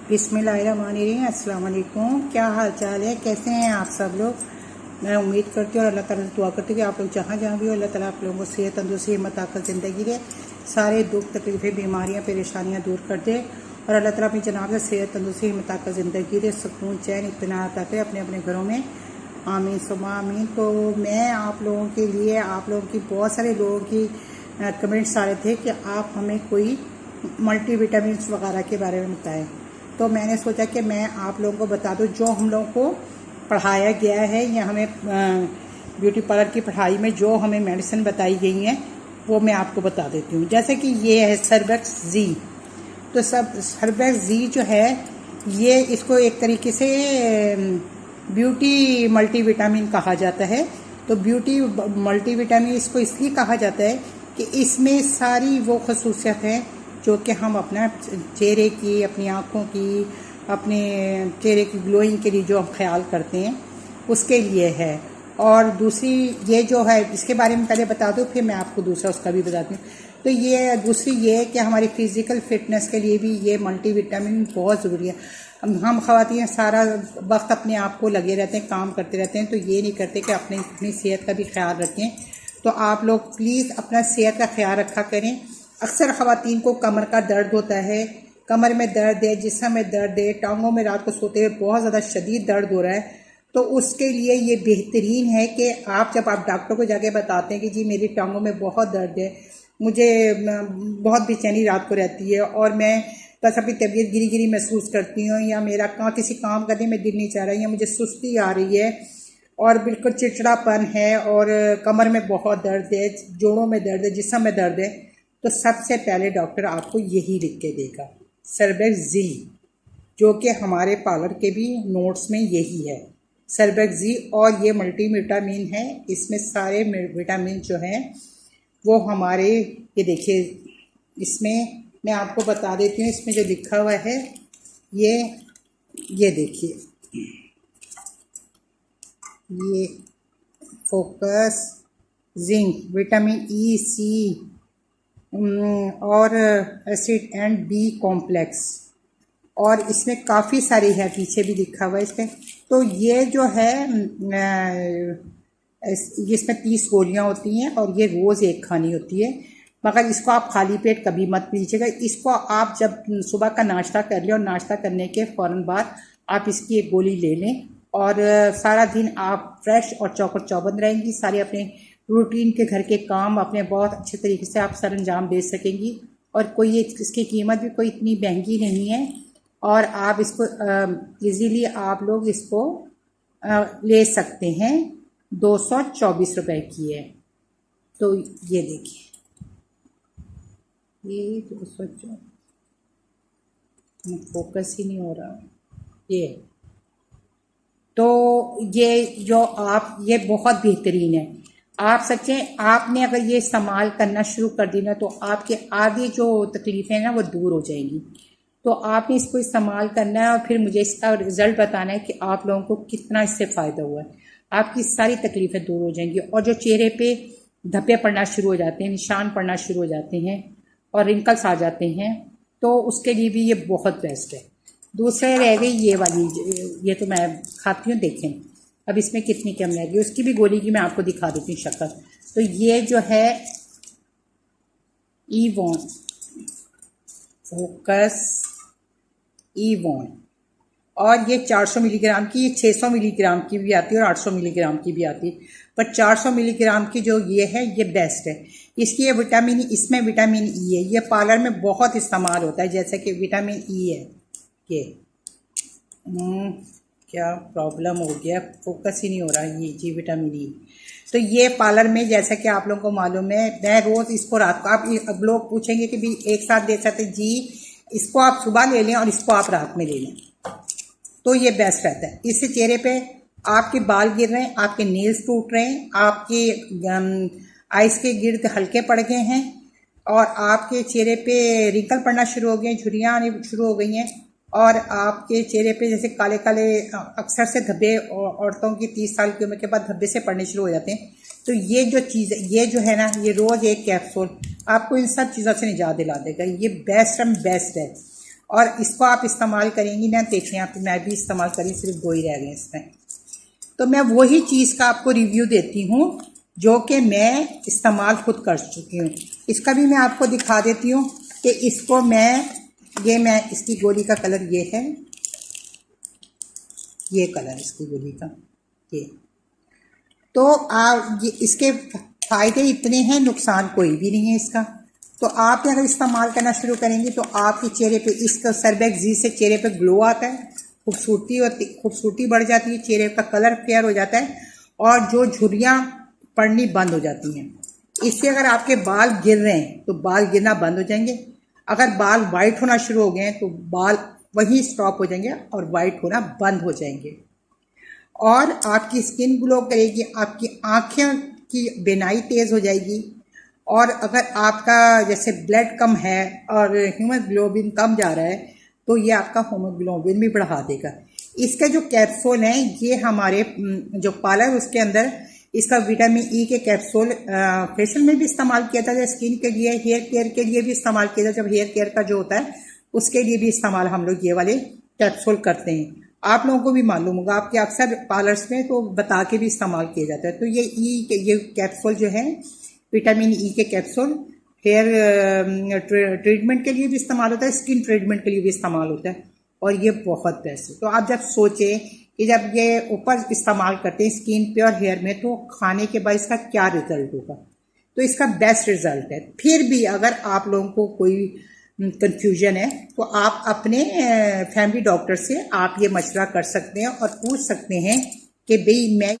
बिस्मिल्लाहिर्रहमानिर्रहीम। अस्सलाम वालेकुम। क्या हाल चाल है, कैसे हैं आप सब लोग। मैं उम्मीद करती हूँ और अल्लाह ताला से दुआ करती हूँ कि आप लोग जहाँ जहाँ भी हो अल्लाह ताला आप लोगों को सेहत तंदुरुस्ती हिम्मत ताकत ज़िंदगी दे, सारे दुख तकलीफ़ें बीमारियाँ परेशानियाँ दूर कर दे और अल्लाह ताला अपनी जनाब से सेहत तंदुरुस्ती हिम्मत ताकत ज़िंदगी दे, सुकून चैन इत्मीनान अता करे अपने अपने घरों में। आमीन सुम्मा आमीन। तो मैं आप लोगों के लिए, आप लोगों की बहुत सारे लोगों की कमेंट्स आ रहे थे कि आप हमें कोई मल्टीविटामिन वगैरह के बारे में बताएं। तो मैंने सोचा कि मैं आप लोगों को बता दूं जो हम लोगों को पढ़ाया गया है या हमें ब्यूटी पार्लर की पढ़ाई में जो हमें मेडिसिन बताई गई हैं वो मैं आपको बता देती हूँ। जैसे कि ये है सर्बेक्स जी। तो सर्बेक्स जी जो है ये इसको एक तरीके से ब्यूटी मल्टीविटामिन कहा जाता है। तो ब्यूटी मल्टीविटामिन इसको इसलिए कहा जाता है कि इसमें सारी वो खसूसियत हैं जो कि हम अपना चेहरे की, अपनी आँखों की, अपने चेहरे की ग्लोइंग के लिए जो हम ख्याल करते हैं उसके लिए है। और दूसरी ये जो है इसके बारे में पहले बता दूँ, फिर मैं आपको दूसरा उसका भी बताती हूँ। तो ये दूसरी ये है कि हमारी फिज़िकल फिटनेस के लिए भी ये मल्टीविटामिन बहुत ज़रूरी है। हम ख़वातीन सारा वक्त अपने आप को लगे रहते हैं, काम करते रहते हैं, तो ये नहीं करते कि अपनी सेहत का भी ख्याल रखें। तो आप लोग प्लीज़ अपना सेहत का ख्याल रखा करें। अक्सर ख़वातीन को कमर का दर्द होता है, कमर में दर्द है, जिस्म में दर्द है, टांगों में रात को सोते हुए बहुत ज़्यादा शदीद दर्द हो रहा है। तो उसके लिए ये बेहतरीन है कि जब आप डॉक्टर को जाके बताते हैं कि जी मेरी टांगों में बहुत दर्द है, मुझे बहुत बेचैनी रात को रहती है और मैं बस अपनी तबीयत गिरी गिरी महसूस करती हूँ, या मेरा किसी काम करने में दिल नहीं चाह रहा, या मुझे सुस्ती आ रही है और बिल्कुल चिड़चिड़ापन है और कमर में बहुत दर्द है, जोड़ों में दर्द है, जिस्म में दर्द है, तो सबसे पहले डॉक्टर आपको यही लिख के देगा, सर्बेक्स जी, जो कि हमारे पार्लर के भी नोट्स में यही है, सर्बेक्स जी। और ये मल्टीविटामिन है, इसमें सारे विटामिन जो हैं वो हमारे, ये देखिए इसमें मैं आपको बता देती हूँ, इसमें जो लिखा हुआ है ये देखिए, ये फोकस, जिंक, विटामिन ई, सी और एसिड एंड बी कॉम्प्लेक्स, और इसमें काफ़ी सारी है, पीछे भी लिखा हुआ है इसमें। तो ये जो है इसमें 30 गोलियाँ होती हैं और ये रोज़ एक खानी होती है, मगर इसको आप खाली पेट कभी मत लीजिएगा। इसको आप जब सुबह का नाश्ता कर लें और नाश्ता करने के फ़ौरन बाद आप इसकी एक गोली ले लें और सारा दिन आप फ्रेश और चौकट चौबंद रहेंगी। सारे अपने रूटीन के घर के काम अपने बहुत अच्छे तरीके से आप सर अंजाम दे सकेंगी। और कोई ये इसकी कीमत भी कोई इतनी महंगी नहीं है और आप इसको इजीली आप लोग इसको ले सकते हैं। 224 रुपए की है। तो ये देखिए, ये 224, फोकस ही नहीं हो रहा ये। तो ये जो आप, ये बहुत बेहतरीन है। आप सच्चे आपने अगर ये इस्तेमाल करना शुरू कर दी ना तो आपके आधी जो तकलीफ़ें हैं ना वो दूर हो जाएंगी। तो आपने इसको इस्तेमाल करना है और फिर मुझे इसका रिज़ल्ट बताना है कि आप लोगों को कितना इससे फ़ायदा हुआ है। आपकी सारी तकलीफ़ें दूर हो जाएंगी और जो चेहरे पे धब्बे पड़ना शुरू हो जाते हैं, निशान पड़ना शुरू हो जाते हैं और रिंकल्स आ जाते हैं, तो उसके लिए भी ये बहुत बेस्ट है। दूसरे रह गई ये वाली, ये तो मैं खाती हूँ, देखें अब इसमें कितनी कम रह गई, उसकी भी गोली की मैं आपको दिखा देती हूँ शक्ल। तो ये जो है ईवॉन फोकस ईवॉन, और ये 400 मिलीग्राम की, ये 600 मिलीग्राम की भी आती है और 800 मिलीग्राम की भी आती है, पर 400 मिलीग्राम की जो ये है ये बेस्ट है। इसकी ये विटामिन, इसमें विटामिन ई है, ये पार्लर में बहुत इस्तेमाल होता है, जैसे कि विटामिन ई है ये। क्या प्रॉब्लम हो गया, फोकस ही नहीं हो रहा ये जी, विटामिन ई। तो ये पार्लर में, जैसा कि आप लोगों को मालूम है, मैं रोज़ इसको रात को, अब लोग पूछेंगे कि भी एक साथ दे सकते जी, इसको आप सुबह ले लें और इसको आप रात में ले लें, तो ये बेस्ट रहता है। इससे चेहरे पे आपके बाल गिर रहे हैं, आपके नेल्स टूट रहे हैं, आपके आइस के गिर्द हल्के पड़ गए हैं और आपके चेहरे पे रिंकल पड़ना शुरू हो गए, झुर्रियाँ आनी शुरू हो गई हैं और आपके चेहरे पे जैसे काले काले अक्सर से धब्बे, औरतों की 30 साल की उम्र के बाद धब्बे से पड़ने शुरू हो जाते हैं। तो ये जो चीज़, ये जो है ना, ये रोज़ एक कैप्सूल आपको इन सब चीज़ों से निजात दिला देगा। ये बेस्ट एंड बेस्ट है। और इसको आप इस्तेमाल करेंगी ना, देखिए आप, मैं भी इस्तेमाल करी, सिर्फ 2 ही रह गए इसमें। तो मैं वही चीज़ का आपको रिव्यू देती हूँ जो कि मैं इस्तेमाल खुद कर चुकी हूँ। इसका भी मैं आपको दिखा देती हूँ कि इसको मैं इसकी गोली का कलर ये है, ये कलर इसकी गोली का ये। तो आप ये, इसके फायदे इतने हैं, नुकसान कोई भी नहीं है इसका। तो आप अगर इस्तेमाल करना शुरू करेंगे तो आपके चेहरे पे, इसका सरबैक्जी से चेहरे पे ग्लो आता है, खूबसूरती बढ़ जाती है, चेहरे का कलर फेयर हो जाता है और जो झुर्रियाँ पड़नी बंद हो जाती हैं। इससे अगर आपके बाल गिर रहे हैं तो बाल गिरना बंद हो जाएंगे। अगर बाल वाइट होना शुरू हो गए हैं तो बाल वहीं स्टॉप हो जाएंगे और वाइट होना बंद हो जाएंगे। और आपकी स्किन ग्लो करेगी, आपकी आँखें की बिनाई तेज़ हो जाएगी। और अगर आपका जैसे ब्लड कम है और हीमोग्लोबिन कम जा रहा है तो ये आपका हीमोग्लोबिन भी बढ़ा देगा। इसके जो कैप्सूल हैं ये हमारे जो पार्लर उसके अंदर इसका विटामिन ई के कैप्सूल फेशियल में भी इस्तेमाल किया जाता है, स्किन के लिए, हेयर केयर के लिए भी इस्तेमाल किया जाता है। जब हेयर केयर का जो होता है उसके लिए भी इस्तेमाल हम लोग ये वाले कैप्सूल करते हैं। आप लोगों को भी मालूम होगा, आपके अक्सर पार्लर्स में तो बता के भी इस्तेमाल किया जाता है। तो ये कैप्सूल जो है विटामिन ई के कैप्सूल हेयर ट्रीटमेंट के लिए भी इस्तेमाल होता है, स्किन ट्रीटमेंट के लिए भी इस्तेमाल होता है और ये बहुत बेस्ट है। तो आप जब सोचें कि जब ये ऊपर इस्तेमाल करते हैं स्किन पे और हेयर में तो खाने के बाद इसका क्या रिजल्ट होगा, तो इसका बेस्ट रिजल्ट है। फिर भी अगर आप लोगों को कोई कंफ्यूजन है तो आप अपने फैमिली डॉक्टर से आप ये मशवरा कर सकते हैं और पूछ सकते हैं कि भाई मैं